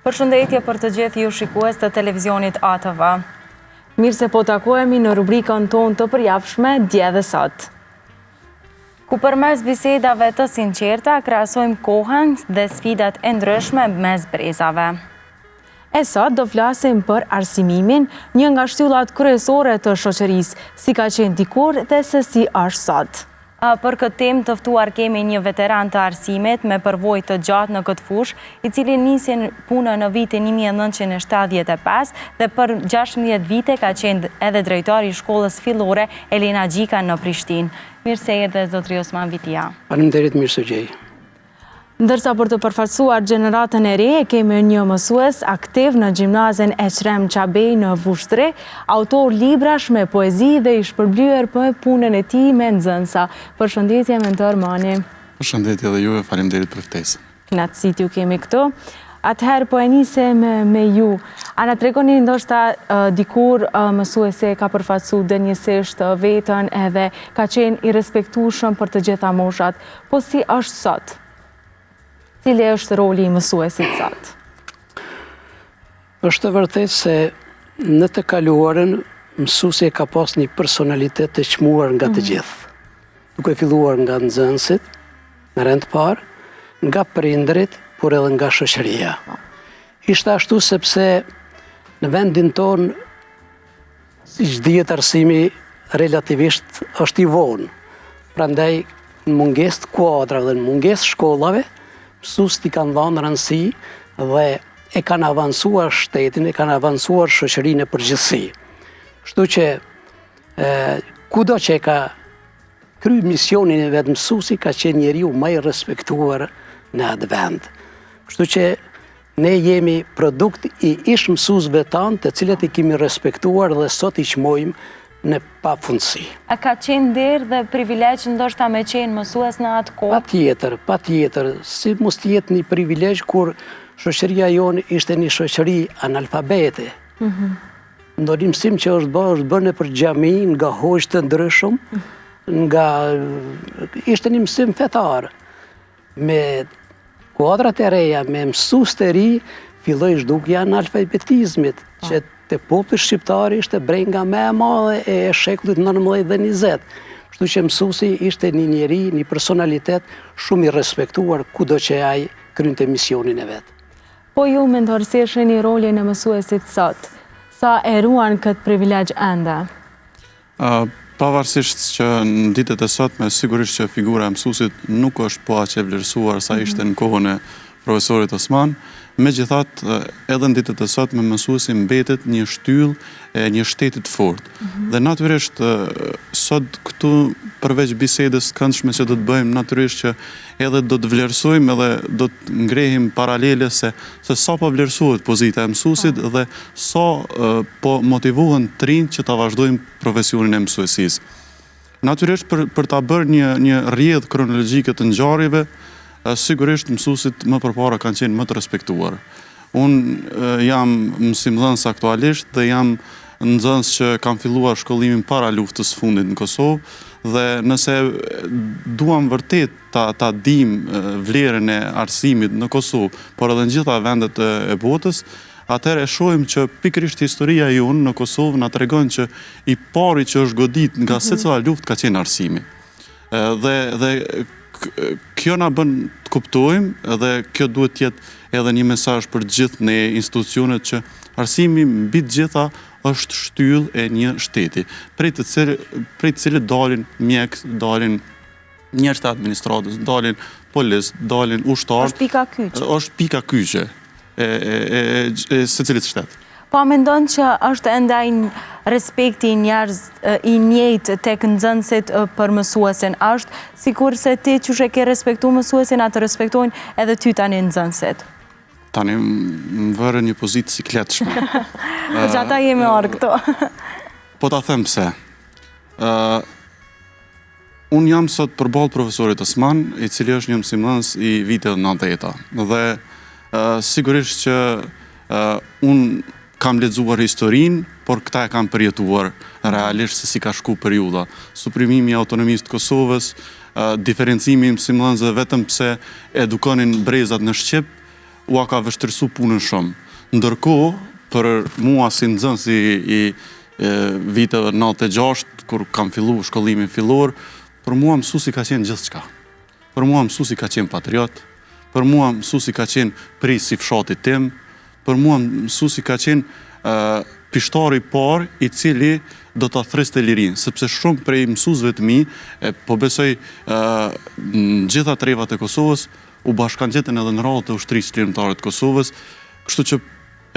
Përshëndetje për të gjithë ju shikues të televizionit ATV. Mirë se po takohemi në rubrikën tonë të përjapshme Dje dhe Sot. Ku përmes bisedave të sinqerta, krahasojmë kohën dhe sfidat e ndryshme mes brezave. E sot do flasim për arsimimin, një nga shtyllat kryesore të shoqërisë, si ka qenë dikur dhe se si është sot. Për këtë temë të ftuar kemi një veteran të arsimit me përvojë të gjatë në këtë fushë, i cili nisi punën në vitin 1975 dhe për 16 vite ka qenë edhe drejtori i shkollës fillore Elena Gjika në Prishtinë. Mirë se erdhe zotri Osman Vitia. Faleminderit, mirë se gjej. Ndërsa për të përfaqësuar gjeneratën e re, kemi një mësues aktiv në gjimnazin Eqrem Qabej në Vushtre, autor librash me poezi dhe i shpërblyer për punën e tij me nxënësa. Përshëndetje mentor Mani. Përshëndetje dhe juve, faleminderit për ftesën. Kënaqësi t'ju kemi këtu. Atëherë po e nisem me ju. A na tregoni ndoshta dikur mësuesi ka përfaqësuar denjësisht veten edhe ka qenë i respektueshëm për të gjitha moshat. Po si është sot? Cili është roli i mësuesit sot? Është vërtet se në të kaluarën mësuesi ka pas një personalitet të çmuar nga të gjithë. Duke filluar nga nxënësit, në rend parë, nga prindrit, por edhe nga shoqëria. Ishte ashtu sepse në vendin tonë, siç dihet, arsimi relativisht është i vonë. Prandaj në mungesë të kuadrave dhe në mungesë shkollave, mësuesit i kanë dhënë rëndësi dhe e kanë avancuar shtetin, e kanë avancuar shoqërinë në përgjithësi. Kështu që kudo që e ka kryer misionin e vet mësuesi ka qenë njeriu më i respektuar në atë vend. Kështu që ne jemi produkt i ish mësuesve tanë, të cilët i kemi respektuar dhe sot i çmojmë në pafundësi. A ka qenë derë dhe privilegj ndoshta me qenë mësues në atë kohë? Patjetër, si mos të jetë një privilegj kur shoqëria jonë ishte një shoqëri analfabete. Ndonimësim që është bërë për xhami nga hoqë të ndryshëm, ishte një mësim fetar. Me kuadrat e reja, me mësues të ri, filloi zhdukja e analfabetizmit, që te populli shqiptar ishte brenga më e madhe e shekullit 19 dhe 20. Kështu që mësuesi ishte një njeri, një personalitet shumë i respektuar kudo që ai krynte misionin e vet. Po ju mentor, si e shihni rolin e mësuesit sot? Sa e ruan këtë privilegj ende? Pavarësisht që në ditët e sotme, sigurisht që figura e mësuesit nuk është po aq e vlerësuar sa ishte në kohën e profesorit Osman. Megjithatë, edhe në ditët e sotme mësuesi mbetet një shtyllë e një shteti të fortë. Dhe natyrisht sot këtu përveç bisedës këndshme që do të bëjmë, natyrisht që edhe do të vlerësojmë edhe do të ngrehim paralele se sa po vlerësohet pozita e mësuesit dhe sa po motivohen të rinjt që ta vazhdojmë profesionin e mësuesisë. Natyrisht për ta bërë një rrjedhë kronologjike të ngjarjeve, sigurisht mësuesit më përpara kanë qenë më të respektuar. Unë jam mësimdhënës aktualisht dhe jam nxënës që kam filluar shkollimin para luftës së fundit në Kosovë dhe nëse duam vërtet ta dim vlerën e arsimit në Kosovë, por edhe në gjitha vendet e botës, atëherë e shohim që pikërisht historia jonë në Kosovë na tregon që i pari që është godit nga secila luftë ka qenë arsimi. Dhe kjo na bën të kuptojmë dhe kjo duhet të jetë edhe një mesazh për gjithë ne institucionet që arsimi mbi të gjitha është shtyllë e një shteti, prej të cilit dalin mjek, dalin njerëz të administratës, dalin policë, dalin ushtarë. Është pika kyçe e secilit shtet. Po a mendon që është ende ai respekti njerëz i njëjtë tek nxënësit për mësuesin? Është sikur se ti që e ke respektuar mësuesin, atë respektojnë edhe ty tani nxënësit? Tani më vërë një pozitë sikletshme. Që ata jemi orë këto. Po ta them pse. Unë jam sot përballë profesorit Osman, i cili është një mësimdhënës i viteve 90-ta. Dhe sigurisht që unë kam lexuar historinë, por këta e kam përjetuar realisht se si ka shku periudha. Suprimimi i autonomisë të Kosovës, diferencimi i mësimdhënësve vetëm pse edukonin brezat në Shqip, ua ka vështirësu punën shumë. Ndërkohë, për mua si nxënës i viteve 96, kur kam fillu shkollimin fillor, për mua mësuesi ka qenë gjithçka. Për mua mësuesi ka qenë patriot, për mua mësuesi ka qenë prisi i fshatit tim, për mua mësuesi ka qenë pishtari i parë i cili do ta thriste lirinë, sepse shumë prej mësuesve të mi, po besoj në gjitha trevat e Kosovës, u bashkangjetën edhe në radhë të ushtrisë lirimtare të Kosovës, kështu që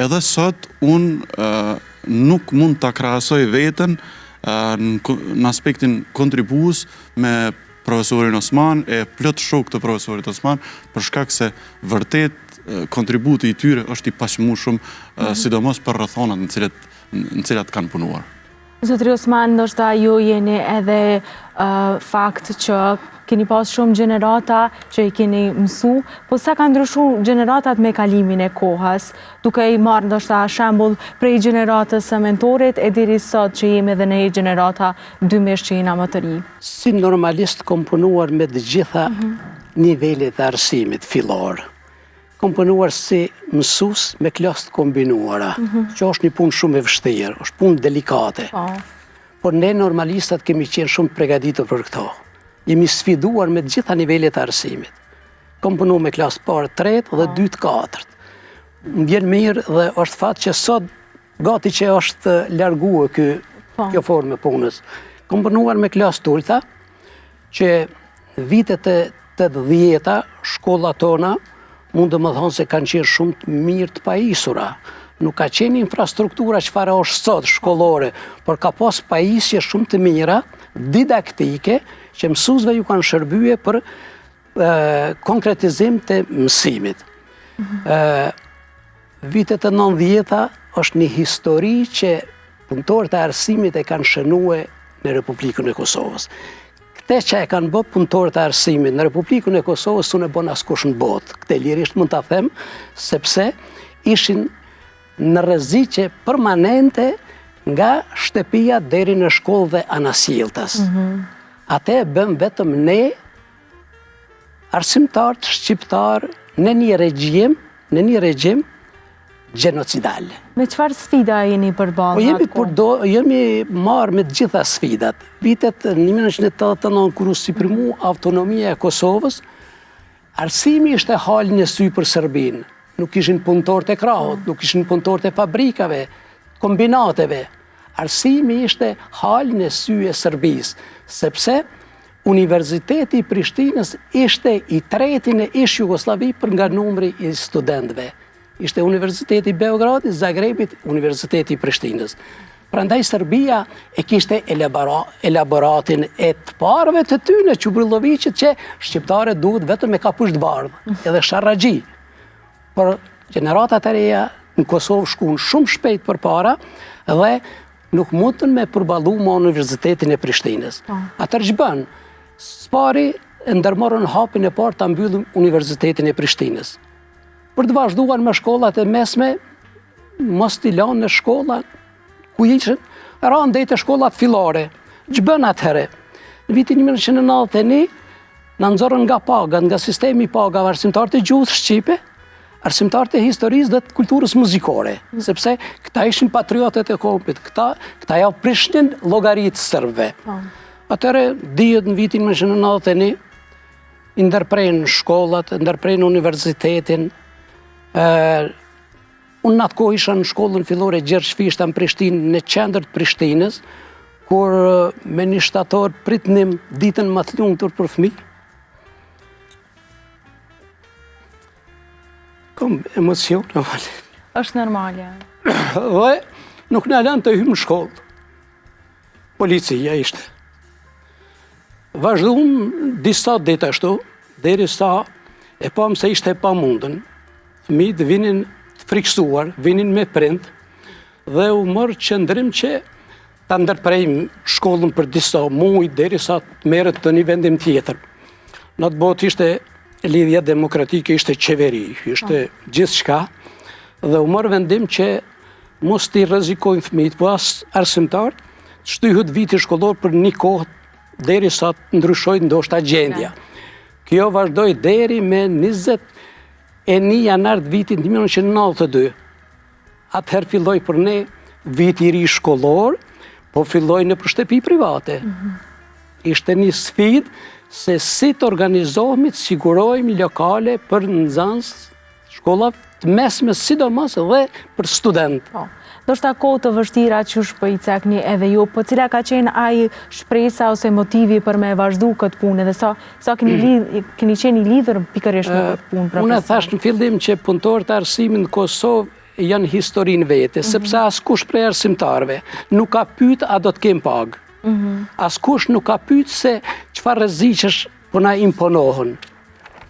edhe sot unë nuk mund ta krahasoj veten në aspektin kontribues me profesorin Osman e plot shok të profesorit Osman, për shkak se vërtet kontributi i tyre është i paqëmueshëm, sidomos për rrethonat në cilat kanë punuar. Zotri Osman, ndoshta ju jeni edhe fakt që keni pas shumë gjenerata që i keni mësu, po sa ka ndryshu gjeneratat me kalimin e kohës, duke i marrë ndoshta shembull prej gjeneratës së mentorit e deri sot që jemi edhe në gjenerata 12 që jena më të ri. Si normalist kom punuar me të gjitha nivelet e arsimit fillor. Kom punuar si mësues me klasë të kombinuara, që është një punë shumë e vështirë, është punë delikate. Por ne normalistët kemi qenë shumë përgatitur për këto. Jemi sfiduar me të gjitha nivelet e arsimit. Kom punu me klasë parë 3 dhe 2 4. Më vjen mirë dhe është fat që sot gati që është larguar kjo formë e punës. Kom punuar me klasë tulta, që vitet e 80-ta shkollat tona mund të më thonë se kanë qenë shumë të mirë të pajisura. Nuk ka qenë infrastruktura çfarë është sot shkollore, por ka pas pajisje shumë të mira, didaktike, që mësuesve ju kanë shërbye për konkretizim të mësimit. Vitet e 90-ta është një histori që punëtorët e arsimit e kanë shënue në Republikën e Kosovës. Këte që e kanë bë punëtorët e arsimit në Republikën e Kosovës unë e bon askush në botë. Këte lirisht mund ta them, sepse ishin në rreziqe permanente nga shtëpia deri në shkollë dhe anasjelltas. Ate bëm vetëm ne, arsimtarët shqiptar, në një regjim gjenocidal. Me çfarë sfida jeni përballur? Jemi marrë me të gjitha sfidat. Vitet 1989 kur u suprimu autonomia e Kosovës, arsimi ishte halin e sy për Serbinë. Nuk ishin punëtorët e krahut, nuk ishin punëtorët e fabrikave, kombinateve. Arsimi ishte halin e sy e Serbisë, sepse Universiteti i Prishtinës ishte i treti në ish Jugosllavi për nga numri i studentëve. Ishte Universiteti i Beogradit, Zagrebit, Universiteti i Prishtinës. Prandaj Serbia e kishte elaboratin e të parëve të tyre Çubrilovicit që shqiptarët duhet vetëm me kapusht bardhë, edhe sharragji. Por gjeneratat e reja në Kosovë shkuan shumë shpejt përpara dhe nuk mundën me përballu me Universitetin e Prishtinës. Atër që bën, spari e ndërmorën hapin e parë ta mbyllën Universitetin e Prishtinës. Për të vazhduar me shkollat e mesme, mos t'i lanë në shkolla ku ishin, ranë dhe të shkollat fillore. Që bën atëherë? Në vitin 1991, në nxorën nga paga, nga sistemi paga, arsimtarët e gjuhës shqipe, arsimtarët e historisë dhe të kulturës muzikore, sepse këta ishin patriotët e kompit, këta ja prishnin llogaritë serbëve. Atëre, dihet në vitin 1991, i ndërprejnë shkollat, ndërprejnë universitetin. Unë në atë kohë isha në shkollën fillore Gjergj Fishta në Prishtinë, në qendër të Prishtinës, kur me një shtator pritnim ditën më të lumtur për fëmijë. Kom emocion në valë. Është normale. Dhe nuk në lënë të hymë në shkollë. Policia ishte. Vazhdum disa ditë ashtu, deri sa e pam se ishte pa mundën. Fëmijët vinin të friksuar, vinin me prind, dhe u mërë qëndrim që ta ndërprejmë shkollën për disa muaj deri sa të merret të një vendim tjetër. Në atë botë ishte lidhja demokratike, ishte qeveri, ishte gjithçka, dhe u marrë vendim që mos t'i rrezikojnë fëmijët, po as arsimtarët, shtyhet viti shkollor për një kohë deri sa të ndryshojë ndoshta gjendja. Kjo vazhdoi deri me 20 e 1 janar të vitit 1992. Atëherë filloj për ne viti I ri shkollor, po filloj në për shtëpi private. Ishte një sfidë se si të organizohemi, të sigurojmë lokale për nxënës shkolla të mesme, sidomos dhe për student. Do shta kohë të vështira që për I cekni edhe ju, po cila ka qenë ai shpresa ose motivi për me vazhdu këtë punë, dhe sa keni qenë I lidhur pikërisht në këtë punë profesionale? Unë thash në fillim që punëtorët e arsimit në Kosovë janë historinë vete, sepse askush prej arsimtarëve nuk ka pyet a do të kem pagë. Askush nuk ka pyet se çfarë rreziqesh po na imponohen.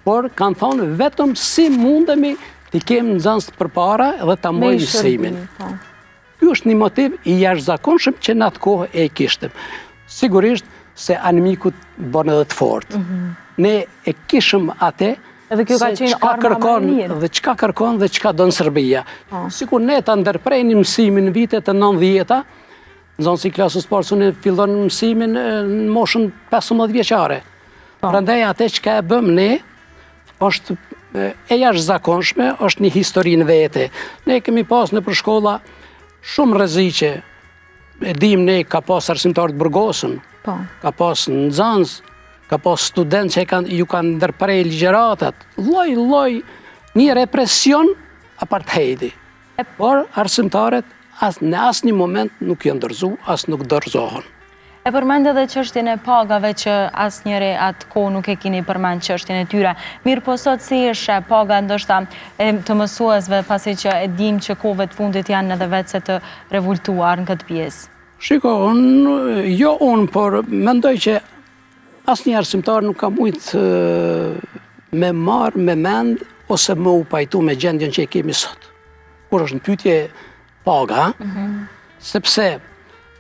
Por kanë thonë vetëm si mundemi të kem nxënës përpara dhe ta mbojmë mësimin. Ky është një motiv I jashtëzakonshëm që në atë kohë e kishtim. Sigurisht se animikut bën edhe të fortë. Ne e kishëm atë se çka kërkon dhe çka kërkon dhe çka don Serbia. Sikur ne ta ndërprejnim mësimin në vitet e 90-ta, nxënësi I klasës parë unë fillon mësimin në moshën 15 vjeçare. Prandaj atë çka e bëm ne është e jashtëzakonshme, është një histori në vete. Ne kemi pas në për shkolla shumë rreziqe. E dim ne ka pas arsimtar të burgosën, ka pas nxënës, ka pas student që ju kanë ndërprej ligjëratat, lloj, një represion apartheidi. Por arsimtarët në asnjë moment nuk janë dorëzu, as nuk dorëzohen. E përmend edhe çështjen e pagave që asnjëri atë kohë nuk e keni përmend çështjen e tyre. Mirë po sot si është paga ndoshta të mësuesve pasi që e dim që kohëve të fundit janë edhe vetë se të revoltuar në këtë pjesë. Shiko, por mendoj që asnjë arsimtar nuk ka mujt me marrë me mend ose me u pajtu me gjendjen që e kemi sot. Kur është në pyetje paga, sepse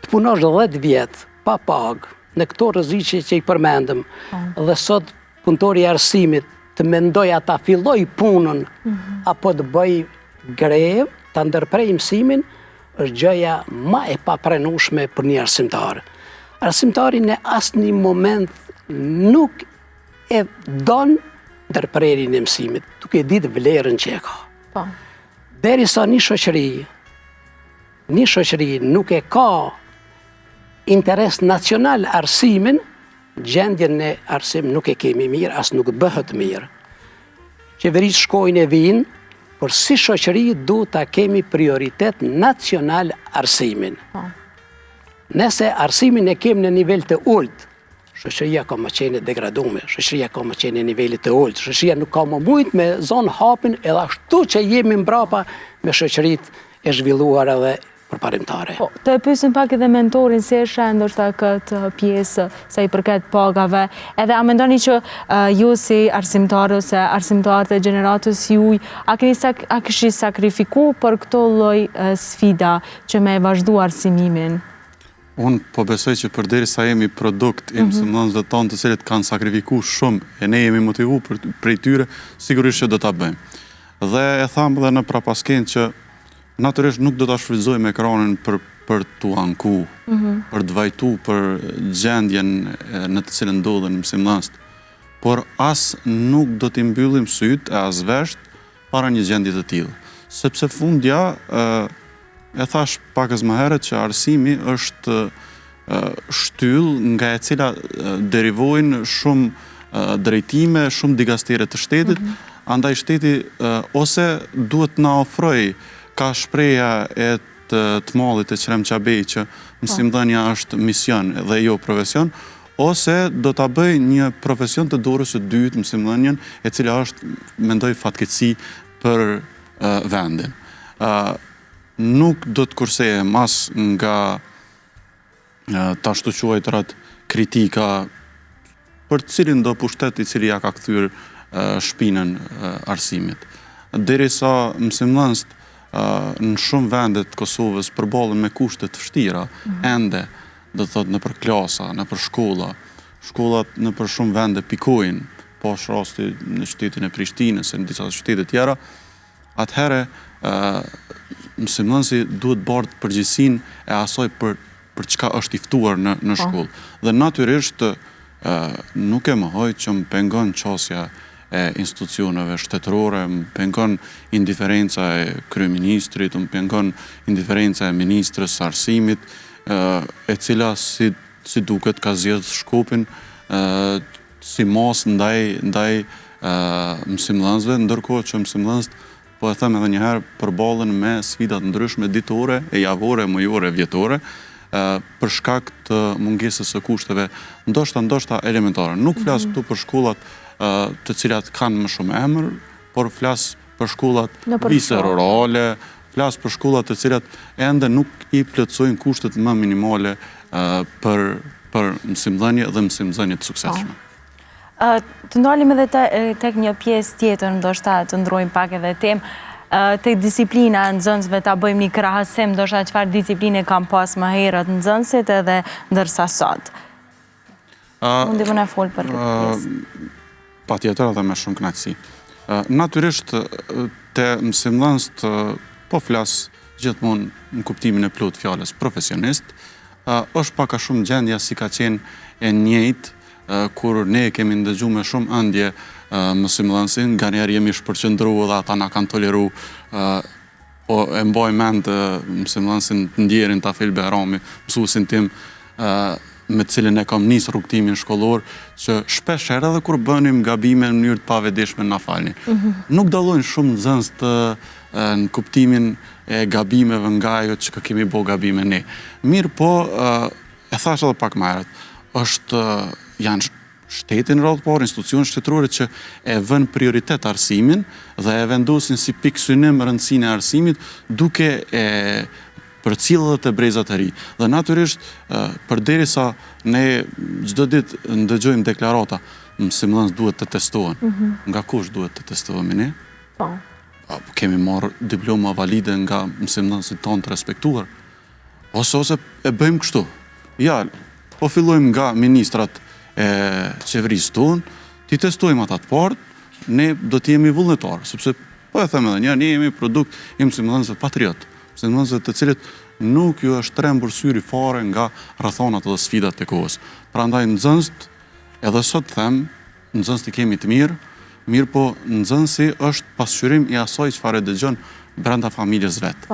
të punosh 10 vjet pa pagë, në këto rreziqe që I përmendëm, dhe sot punëtori I arsimit të mendoj ata filloj punën, apo të bëj grevë, ta ndërprej mësimin, është gjëja ma e papranueshme për një arsimtar. Arsimtari në asnjë moment nuk e don ndërprerjen e mësimit, duke ditë vlerën që e ka. Derisa një shoqëri nuk e ka interes nacional arsimin, gjendjen e arsim nuk e kemi mirë, as nuk bëhet mirë. Qeverisë shkojnë e vinë, por si shoqëri duhet ta kemi prioritet nacional arsimin. Nëse arsimin e kemi në nivel të ulët, shoqëria ka më qenë degradume, shoqëria ka më qenë në nivelit të ulët, shoqëria nuk ka më mujt me zonë hapin edhe ashtu që jemi mbrapa me shoqëritë e zhvilluar edhe përparimtare. Të e pyesim pak edhe mentorin si e sheh ndoshta këtë pjesë sa I përket pagave, edhe a mendoni që ju si arsimtarë ose arsimtarët e gjeneratës juaj, a kishit sakrifiku për këto lloj sfida që me vazhdu arsimimin? Unë po besoj që përderisa jemi produkt I mësimdhënësve tonë të cilët kanë sakrifiku shumë e ne jemi motivu prej tyre, sigurisht që do ta bëjmë. Dhe e thamë dhe në prapaskenë që natyrisht nuk do ta shfrytëzojmë ekranin për t'u anku, për të vajtu për gjendjen në të cilën ndodhen mësimdhënësit, por as nuk do t'i mbyllim syt e as vesht para një gjendje të tillë. Sepse fundja e thash pakës më herët që arsimi është shtyllë nga e cila derivojnë shumë drejtime, shumë digastere të shtetit, andaj shteti ose duhet na ofroj ka shpreja e të mallit e Qrem Qabej që mësimdhënia është mision dhe jo profesion, ose do ta bëj një profesion të dorës së dytë mësimdhënien, e cila është, mendoj, fatkeqësi për vendin. Nuk do të kursejem as nga ta shtuquajtërat kritika për cilin do pushtet I cili ja ka kthyer shpinën arsimit. Derisa mësimdhënësit në shumë vendet të Kosovës përballen me kushte të vështira, ende, do të thotë nëpër klasa, nëpër shkolla. Shkollat nëpër shumë vende pikojnë, poshtë rasti në qytetin e Prishtinës e në disa qytete tjera, atëherë mësimdhënësi duhet bardh përgjegjësinë e asaj për çka është I ftuar në shkollë. Dhe natyrisht nuk e mohoj që më pengon qasja e institucioneve shtetërore, më pengon indiferenca e kryeministrit, më pengon indiferenca e ministrës së arsimit, e cila si duket ka zgjedhur shkopin si mos ndaj mësimdhënësve, ndërkohë që mësimdhënësit, po e them edhe njëherë, përballen me sfidat ndryshme ditore, e javore, mujore, vjetore, për shkak të mungesës së kushteve ndoshta elementare. Nuk flas këtu për shkollat të cilat kanë më shumë emër, por flas për shkollat vise rurale, flas për shkollat të cilat ende nuk i plotësojnë kushtet më minimale për mësimdhënie dhe mësimdhënie të suksesshme. Të ndalim edhe tek një pjesë tjetër, ndoshta të ndrojmë pak edhe temë, tek disiplina e nxënësve ta bëjmë një krahasim, ndoshta çfarë disipline kam pas më herët nxënësit edhe ndërsa sot. Mundi më na fol për këtë pjesë. Patjetër edhe me shumë kënaqësi. Natyrisht te mësimdhënësit po flas gjithmonë në kuptimin e plot fjalës profesionist, është pak a shumë gjendja si ka qenë e njëjtë kur ne kemi ndëgjuar me shumë ëndje mësimdhënësin, nga njerë jemi shpërqendruar dhe ata na kanë toleru, po e mbaj mend mësimdhënësin të ndjerin Tafil Behrami, mësuesin tim me të cilin e kam nisë rrugtimin shkollor, që shpesh herë edhe kur bënim gabime në mënyrë të pavedishme na falnin. Nuk dallojnë shumë nxënës në kuptimin e gabimeve nga ajo që kemi bo gabime ne. Mirë po, e thash edhe pak më herët, janë shtetin rrallë parë, institucionet shtetërore që e vënë prioritet arsimin dhe e vendosin si pikë synim rëndësinë e arsimit duke e përcjellë edhe te brezat e ri. Dhe natyrisht, përderisa ne çdo ditë ndëgjojmë deklarata, mësimdhënës duhet të testohen. Nga kush duhet të testohemi ne? Po. Kemi marrë diploma valide nga mësimdhënësit tonë të respektuar. Ose e bëjmë kështu. Ja, po fillojmë nga ministrat e qeverisë tonë, ti testojmë ata të parë, ne do të jemi vullnetarë, sepse po e them edhe ne jemi produkt i mësimdhënësve patriot, mësimdhënësve të cilët nuk ju është trembur syri fare nga rrethonat dhe sfidat e kohës. Prandaj nxënësit, edhe sot them, nxënësit i kemi të mirë po nxënësi është pasqyrim i asaj çfarë dëgjon brenda familjes vet.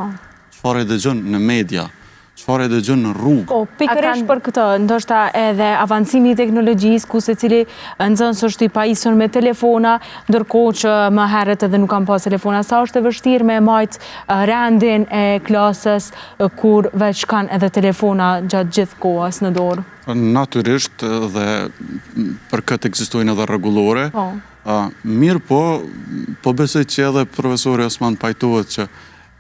Çfarë dëgjon në media, çfarë dëgjon në rrugë. Po, pikërisht për këtë, ndoshta edhe avancimi i teknologjisë, ku secili nxënës është i pajisur me telefona, ndërkohë që më herët edhe nuk kam pas telefona, sa është e vështirë me majt rendin e klasës kur veç kanë edhe telefona gjatë gjithë kohës në dorë. Natyrisht dhe për këtë ekzistojnë edhe rregullore. Mirë po besoj që edhe profesori Osman pajtohet që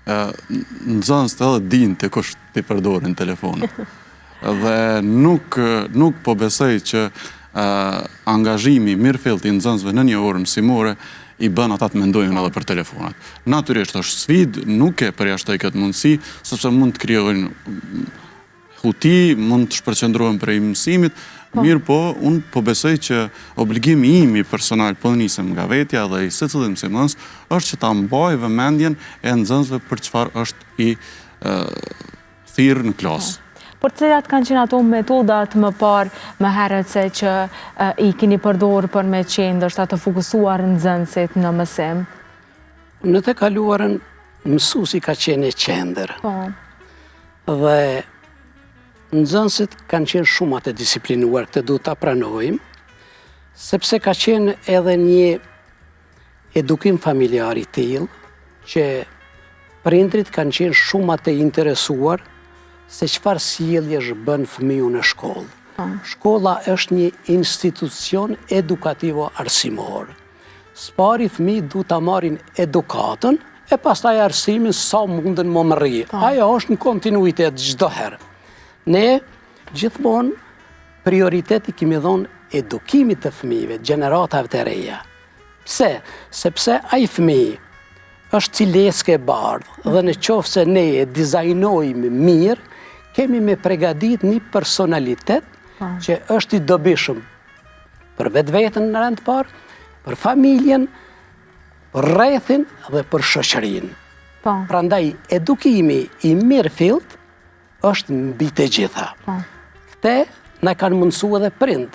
nxënësit edhe dinë të kush t'i përdorin telefonin. Dhe nuk po besoj që angazhimi mirëfillt i nxënësve në një orë mësimore i bën ata të mendojnë edhe për telefonat. Natyrisht është sfidë, nuk e përjashtoj këtë mundësi, sepse mund të krijojnë huti, mund të shpërqendrohen prej mësimit. Mirë po, unë po besoj që obligimi imi personal, po nisem nga vetja dhe i secilit mësimdhënës, është që ta mbaj vëmendjen e nxënësve për çfarë është i thirrë në klasë. Por cilat kanë qenë ato metodat më parë më herët se që i keni përdorur për me qenë ndoshta të fokusuar nxënësit në mësim? Në të kaluarën, mësuesi ka qenë e qendër. Dhe nxënësit kanë qenë shumë të disiplinuar, këtë duhet ta pranojmë, sepse ka qenë edhe një edukim familjar i tillë që prindrit kanë qenë shumë të interesuar se çfarë sjelljesh bën fëmiu në shkollë. Shkolla është një institucion edukativo arsimor. Spari fëmijët duhet ta marrin edukatën e pastaj arsimin sa munden më rri. Ajo është në kontinuitet çdo herë. Ne gjithmonë prioriteti kemi dhënë edukimit të fëmijëve, gjeneratave të reja. Pse? Sepse ai fëmijë është cileske e bardhë dhe në qoftë se ne e dizajnojmë mirë, kemi me përgatit një personalitet që është i dobishëm për vetveten në rend parë, për familjen, për rrethin dhe për shoqërinë. Prandaj edukimi i mirëfillt është mbi të gjitha. Këte na kanë mundësua edhe prind,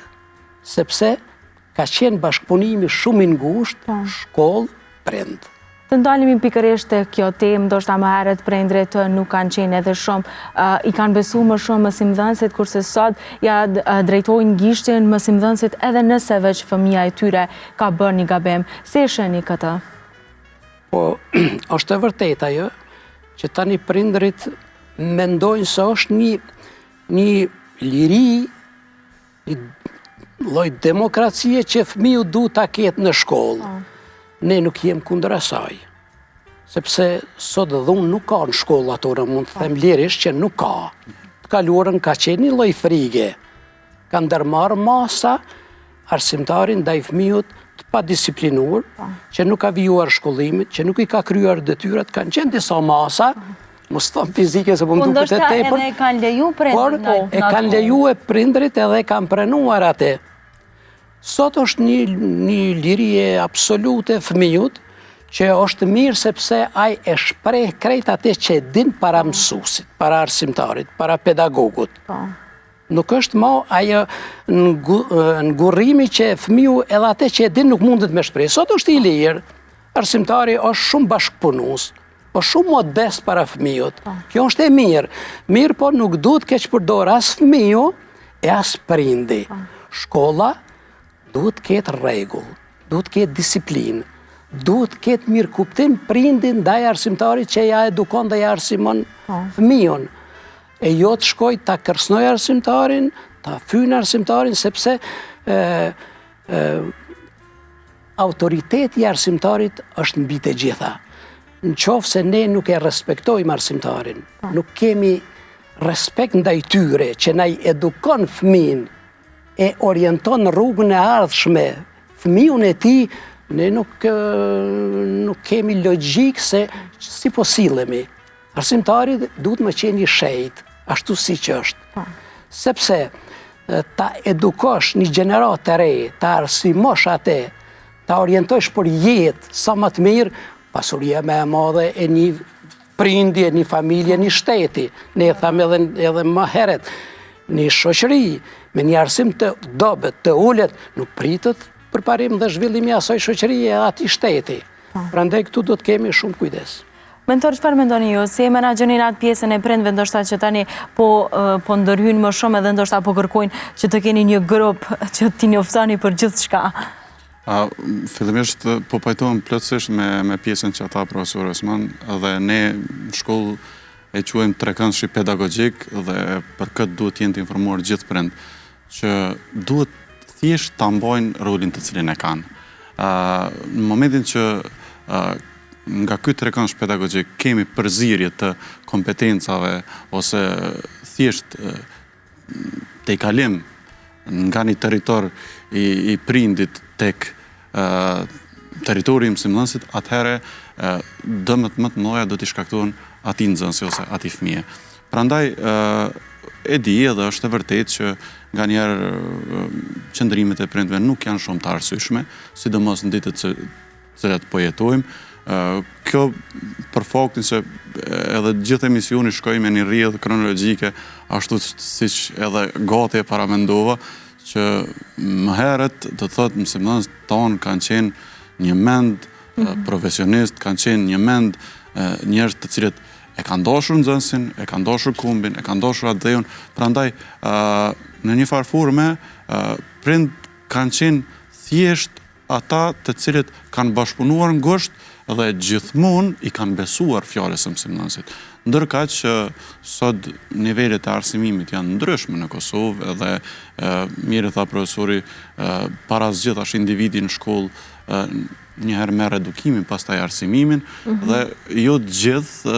sepse ka qenë bashkëpunimi shumë i ngushtë, shkollë, prind. Të ndalemi pikërisht të kjo temë, ndoshta më herët prindrit nuk kanë qenë edhe shumë, i kanë besu më shumë mësimdhënësit, kurse sot ja drejtojnë gishtin mësimdhënësit edhe nëse veç fëmia e tyre ka bërë një gabim. Si e shihni këtë? Po, është e vërtet ajo, që tani prindrit mendojnë se është një liri, një lloj demokracie që fëmiu duhet ta ketë në shkollë. Ne nuk jem kundër asaj, sepse sot edhe unë nuk ka në shkollë ato, mund të them lirisht që nuk ka. Të kaluarën ka qenë një lloj frige, ka ndërmarrë masa arsimtarin ndaj fëmijët të padisiplinuar, që nuk ka vijuar shkollimit, që nuk i ka kryer detyrat, kanë qenë disa masa, mos thon fizike se po më duket e tepër. Po ndoshta edhe kanë leju prindrit. Por e kanë leju e prindrit edhe kanë pranuar atë. Sot është një lirie absolute fëmijut, që është mirë sepse ai e shpreh krejt atë që e din para mësuesit, para arsimtarit, para pedagogut. Nuk është më ajo ngurrimi që fëmiu edhe atë që e din nuk mundet me shpreh. Sot është i lirë, arsimtari është shumë bashkëpunues, është shumë modest para fëmijut. Kjo është e mirë. Mirë, po nuk duhet keq përdor as fëmiu e as prindi. Shkolla duhet ketë rregull, duhet ketë disiplinë, duhet ketë mirë kuptim prindi ndaj arsimtarit që ja edukon dhe ja arsimon fëmijën. E jo të shkoj ta kërcënoj arsimtarin, ta fynë arsimtarin, sepse autoriteti i arsimtarit është mbi të gjitha. Në qoftë se ne nuk e respektojmë arsimtarin, nuk kemi respekt ndaj tyre që na i edukon fëmin, e orienton në rrugën e ardhshme fëmijën e tij, ne nuk kemi logjik se si po sillemi. Arsimtari duhet më qenë i shejt, ashtu siç është. Sepse ta edukosh një gjenerat të re, ta arsimosh atë, ta orientosh për jetë sa më të mirë, pasuria më e madhe e një prindi, e një familje, një shteti. Ne e thamë edhe më herët, një shoqëri me një arsim të dobët, të ulët, nuk pritët përparim dhe zhvillimi asaj shoqërie e atij shteti. Prandaj këtu do të kemi shumë kujdes. Mentor, çfarë mendoni ju? Si e menaxhonin atë pjesën e prindve, ndoshta që tani po ndërhyjnë më shumë edhe ndoshta po kërkojnë që të keni një grup që t'i njoftoni për gjithçka? Fillimisht po pajtohem plotësisht me pjesën që ata profesor Osman, dhe ne në shkollë e quajmë trekëndshi pedagogjik, dhe për këtë duhet jenë të informuar gjithë prind që duhet thjesht ta mbajnë rolin të cilin e kanë. Në momentin që nga ky trekëndsh pedagogjik kemi përzierje të kompetencave ose thjesht tejkalim nga një territor i prindit tek territori i mësimdhënësit, atëherë dëmet më të mëdha do t'i shkaktojnë atij nxënësi ose atij fëmije. Prandaj e di edhe është e vërtetë që nganjëherë qëndrimet e prindve nuk janë shumë të arsyeshme, sidomos në ditët të cilat po jetojmë. Kjo për faktin se edhe gjithë emisioni shkoi me një rrjedhë kronologjike, ashtu siç edhe gati e paramendova, që më herët do të thotë mësimdhënësit tonë kanë qenë një mend profesionist, kanë qenë një mend njerëz të cilët e kanë dashur nxënësin, e kanë dashur kumbin, e kanë dashur atë dheun. Prandaj në një farë forme prind kanë qenë thjesht ata të cilët kanë bashkëpunuar ngushtë dhe gjithmonë i kanë besuar fjalës së mësimdhënësit. Ndërkaq që sot nivelet e arsimimit janë ndryshme në Kosovë, edhe mirë tha profesori, para zgjidhash individi në shkollë njëherë merr edukimin, pastaj arsimimin, dhe jo të gjithë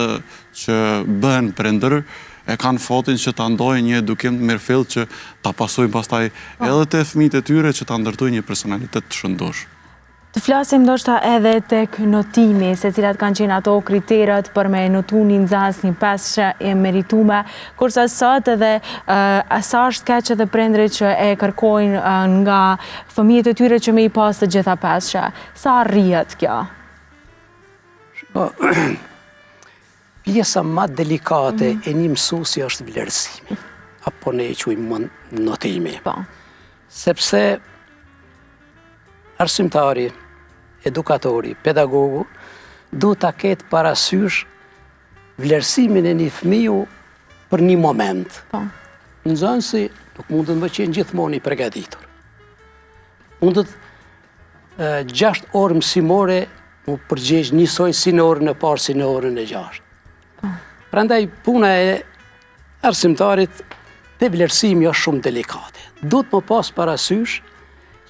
që bëhen prindër e kanë fatin që ta ndojnë një edukim të mirëfill që ta pasojnë pastaj edhe te fëmijët e tyre, që ta ndërtojnë një personalitet të shëndosh. Të flasim ndoshta edhe tek notimi, se cilat kanë qenë ato kriteret për me notu një nxënës një 5 e meritume, kurse sot edhe sa është keq edhe prindrit që e kërkojnë nga fëmijët e tyre që me i pas të gjitha 5. Sa rrihet kjo? Pjesa më delikate e një mësuesi është vlerësimi, apo ne e quajmë notimi. Sepse arsimtari, edukatori, pedagogu, duhet ta ketë parasysh vlerësimin e një fëmiu për një moment. Nxënësi nuk mundet më qenë gjithmonë i përgatitur. Mundet 6 orë mësimore mu përgjegjë njësoj si në orën e parë, si në orën e 6. Prandaj puna e arsimtarit te vlerësimi është shumë delikate. Duhet më pas parasysh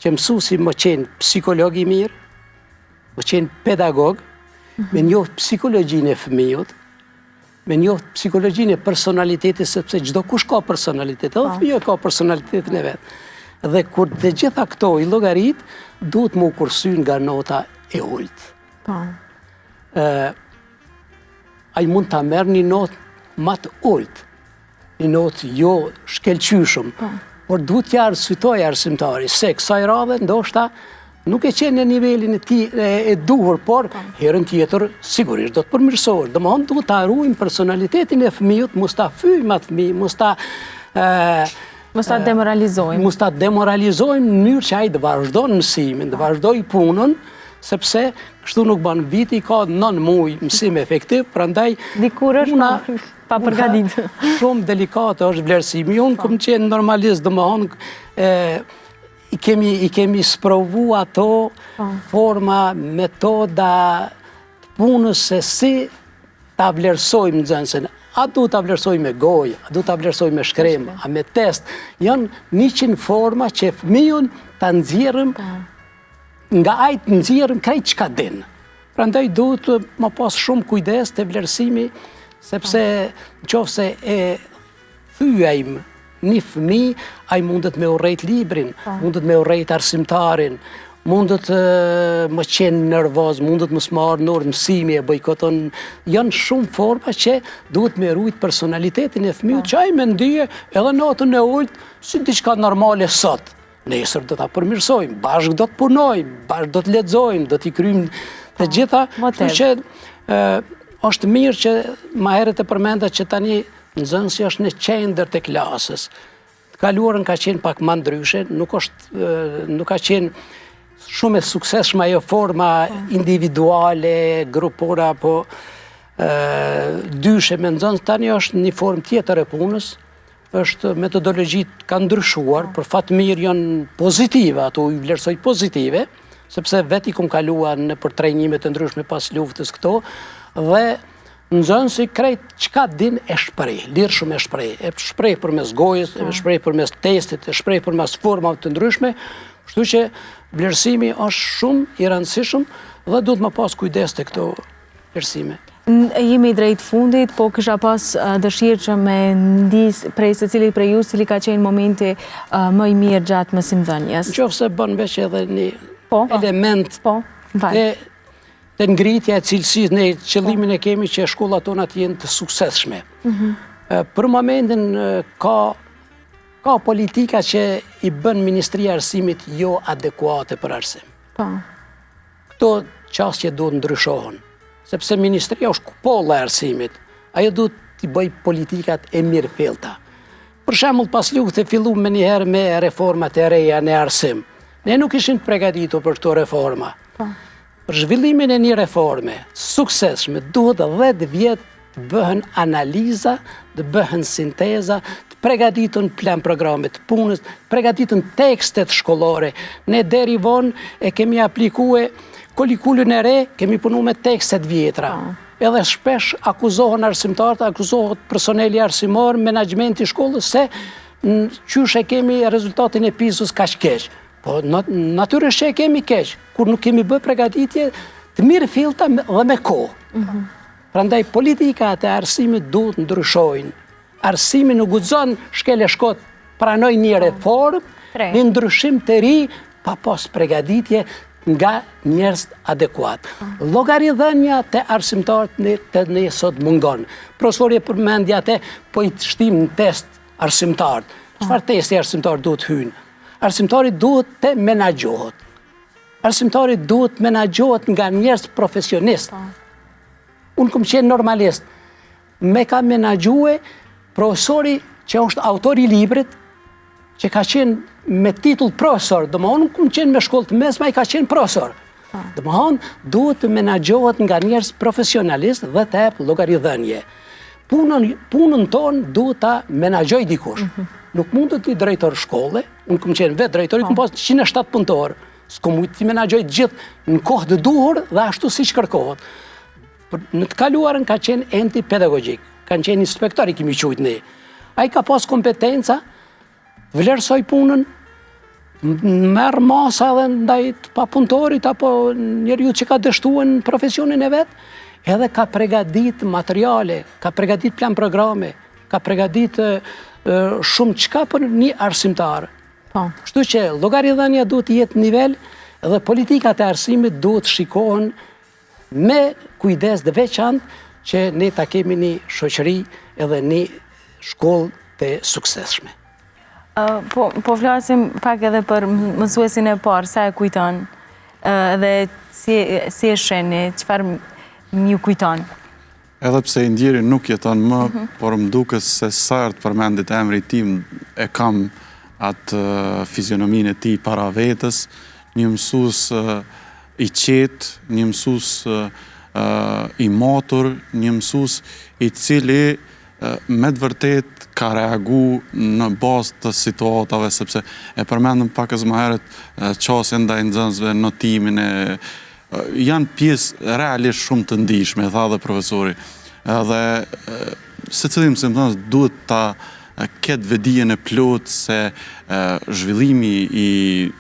që mësuesi më qenë psikolog i mirë, më qenë pedagog, me njohë psikologjinë e fëmijët, me njohë psikologjinë e personalitetit, sepse çdo kush ka personalitet, edhe fëmijë ka personalitetin e vet. Dhe kur të gjitha këto i llogarit, duhet më kursy nga nota e ulët. Ai mund ta merr një notë më të ulët, një notë jo shkelqyshëm, por duhet t'ja arsyetoj arsimtari se kësaj radhe ndoshta nuk e qenë në nivelin e duhur, por herën tjetër sigurisht do të përmirësohet. Domethënë duhet ta ruajmë personalitetin e fëmijët, mos ta fyjmë atë fëmijë, mos ta demoralizojmë. Mos ta demoralizojmë në mënyrë që ai të vazhdojë mësimin, të vazhdojë punën, sepse kështu nuk bën. Viti ka 9 muaj mësim efektiv, prandaj dikur është pa përgatitur. Shumë delikate është vlerësimi. Unë kam qenë normalist, domethënë i kemi sprovu ato forma, metoda të punës se si ta vlerësojmë nxënësin. A du ta vlerësojmë me gojë, a du ta vlerësojmë me shkrem, a me test. Janë 100 forma që fëmijën ta nxjerrëm nga ai të nxjerrëm krejt çka din. Prandaj duhet më pas shumë kujdes te vlerësimi, sepse nëse e thyejmë një fëmijë, ai mundet me urrejt librin, mundet me urrejt arsimtarin, mundet më qenë nervoz, mundet më smarë në orë mësimi, e bojkoton. Janë shumë forma që duhet me rujt personalitetin e fëmijët, që ai me ndije edhe natën e ulët si diçka normale sot. Nesër do ta përmirësojmë, bashkë do të punojmë, bashkë do të lexojmë, do t'i kryjmë të gjitha. Kështu që është mirë që ma herët e përmenda që tani nxënësi është në qendër të klasës. Të kaluarën ka qenë pak më ndryshe, nuk ka qenë shumë e suksesshme ajo forma individuale, grupore apo dyshe me nxënës. Tani është një formë tjetër e punës, është metodologjit kanë ndryshuar, për fat mirë janë pozitive, ato i vlerësoj pozitive, sepse veti kum kaluar në për trajnime të ndryshme pas luftës këto, dhe nxënësi krejt çka din e shpreh, lirë shumë e shpreh përmes gojës, e shpreh përmes testit, e shpreh përmes formave të ndryshme, kështu që vlerësimi është shumë i rëndësishëm dhe duhet më pas kujdes te këto vlerësime. Jemi drejt fundit, po kisha pas dëshirë që me ndis prej secilit prej ju, cili ka qenë momenti më i mirë gjatë mësimdhënies. Nëse bën veç edhe një element të ngritja e cilësisë, ne qëllimin e kemi që shkollat tona të jenë të suksesshme. Për momentin ka politika që i bën Ministria e Arsimit jo adekuate për arsim. Këto çështje duhet ndryshohen, sepse Ministria është kupolla e arsimit, ajo duhet t'i bëj politikat e mirëfillta. Për shembull, pas luftës filluam me njëherë me reformat e reja në arsim. Ne nuk ishim të përgatitur për këto reforma. Për zhvillimin e një reforme suksesshme duhet 10 vjet të bëhen analiza, të bëhen sinteza, të përgatiten plan programet të punës, të përgatiten tekstet shkollore. Ne deri vonë e kemi aplikuar kurrikulën e re, kemi punu me tekstet vjetra. Edhe shpesh akuzohen arsimtarët, akuzohet personeli arsimor, menaxhmenti i shkollës se qysh e kemi rezultatin e PISA-s kaq keq. Po natyrisht e kemi keq, kur nuk kemi bërë përgatitje të mirëfillta dhe me kohë. Prandaj politikat e arsimit duhet ndryshojnë. Arsimi nuk guxon shkel e shkot pranoj një reformë, një ndryshim të ri pa pas përgatitje nga njerëz adekuat. Llogaridhënia te arsimtarët të ne sot mungon. Profesori e përmendi atë, po i shtim në test arsimtarët. Çfarë testi arsimtar duhet hyjnë? Arsimtari duhet të menaxhohet. Arsimtari duhet menaxhohet nga njerëz profesionistë. Unë kam qenë normalist. Me ka menaxhue profesori që është autor i librit, që ka qenë me titull profesor, do më nuk më qenë me shkollë të mesme, i ka qenë profesor. Do më duhet të menagjohet nga njerëz profesionalist dhe të epë llogaridhënie. Punën tonë duhet ta menagjoj dikush. Nuk mund të ti drejtor shkolle, unë këmë qenë vetë drejtori, këmë pas 107 punëtorë, s'ko mujtë ti menagjoj të gjithë në kohë të duhur dhe ashtu si që kërkohet. Në të kaluarën ka qenë enti pedagogjik, kanë qenë inspektori kimi qujtë ne. A i ka pas kompetenca, vlerësoj punën, merë masa dhe ndaj të papunëtorit apo njeriu që ka dështuar në profesionin e vetë, edhe ka pregadit materiale, ka pregadit plan programe, ka pregadit shumë qka për një arsimtar. Kështu që llogaridhënia duhet të jetë nivel dhe politikat e arsimit duhet shikohen me kujdes dhe veçantë që ne ta kemi një shoqëri edhe një shkollë të suksesshme. Po flasim pak edhe për mësuesin e parë, sa e kujton, dhe si e sheni, çfarë m'ju kujton? Edhe pse Indjeri nuk jeton më, por më duket se sa të përmendit emri tim e kam atë fizionominë e tij para vetës, një mësues i qetë, një mësues i motor, një mësues i cili me të vërtet ka reagu në bazë të situatave, sepse e përmendëm pak më herët qasje ndaj nxënësve, notimin e janë pjesë realisht shumë të ndihshme, tha dhe profesori. Dhe secili mësimdhënës duhet ta ketë vedijen e plot se zhvillimi i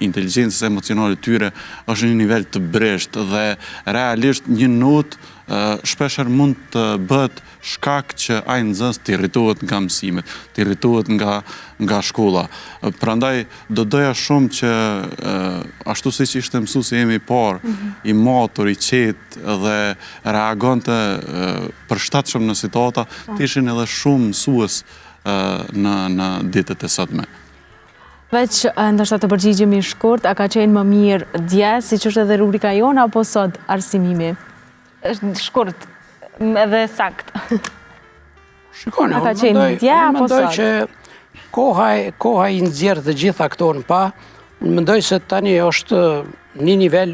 inteligjencës emocionale tyre është një nivel të breshtë dhe realisht një notë shpesher mund të bëhet shkak që ai nxënës të irritohet nga mësimet, të irritohet nga shkolla. Prandaj do doja shumë që ashtu siç ishte mësuesi jemi i parë, i matur, i qetë dhe reagonte përshtatshëm në situata, të ishin edhe shumë mësues në ditët e sotme. Veç ndoshta të përgjigjemi shkurt, a ka qenë më mirë dje, siç është edhe rubrika jonë, apo sot arsimimi? Është shkurt edhe sakt. Shikoni, A ka qenë dje apo mendoj sot? që koha i nxjerr të gjitha këto në pa. Unë mendoj se tani është një nivel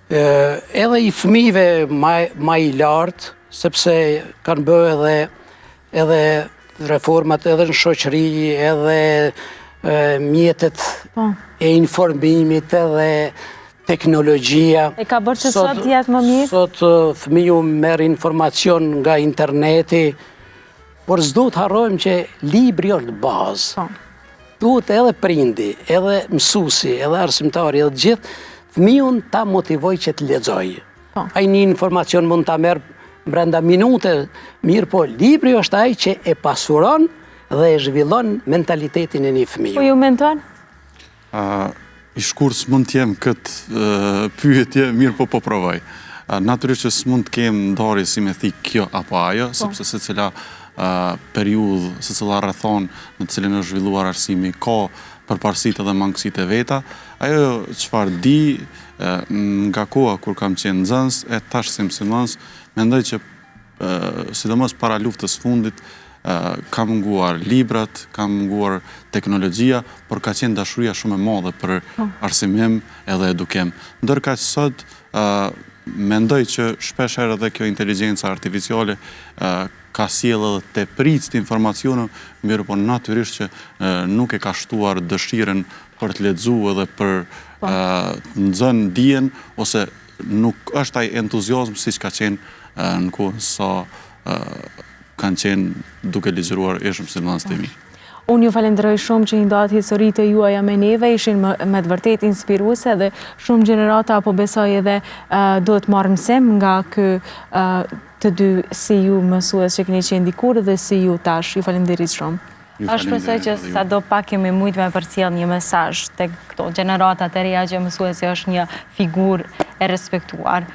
edhe i fëmijëve më i lartë, sepse kanë bërë edhe reformat edhe në shoqëri, edhe mjetet e informimit, edhe teknologjia. E ka bërë që sot jetë më mirë? Sot fëmiu merr informacion nga interneti, por s'duhet harrojmë që libri është bazë. Duhet edhe prindi, edhe mësuesi, edhe arsimtari, edhe gjithë fëmiun ta motivoj që të lexojë. Ai një informacion mund ta merr brenda minute, mirë po libri është ai që e pasuron dhe e zhvillon mentalitetin e një fëmiu. Po ju menton? I shkurt s'mund t'jem këtë pyetje, mirë po provoj. Natyrisht që s'mund t'kem ndarje si me thikë kjo apo ajo, sepse secila periudhë, secila rrethon në të cilën është zhvilluar arsimi ka përparësitë dhe mangësitë e veta. Ajo çfarë di nga koha kur kam qenë nxënës e tash si mësimdhënës, mendoj që sidomos para luftës fundit ka munguar librat, ka munguar teknologjia, por ka qenë dashuria shumë e madhe për arsimim edhe edukim. Ndërka që sot mendoj që shpesh herë edhe kjo inteligjenca artificiale ka sjellë edhe tepritje të informacionit, mirë po natyrisht që nuk e ka shtuar dëshirën për të lexuar edhe për të nxënë dijen, ose nuk është ai entuziazm siç ka qenë në kohën sa kanë qenë duke ligjëruar ishëm mësimdhënës të mi. Unë ju falenderoj shumë që një datë historitë të juaja me neve ishin me të vërtet inspiruese dhe shumë gjenerata apo besoj edhe do të marrë mësim nga të dy si ju mësues që keni qenë dikur dhe si ju tash. Ju falenderit shumë. Shpresoj që sa do pak kemi mujtë me përcjell një mesazh tek këto gjeneratat e reja që mësuesi është një figurë e respektuar.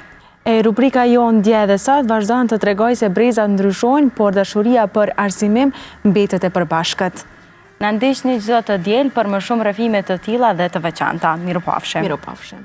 Rubrika jonë dje dhe sot vazhdon të tregoj se brezat ndryshojnë, por dashuria për arsimim mbetet e përbashkët. Na ndiqni çdo të diel për më shumë rrëfime të tilla dhe të veçanta. Mirupafshim. Mirupafshim.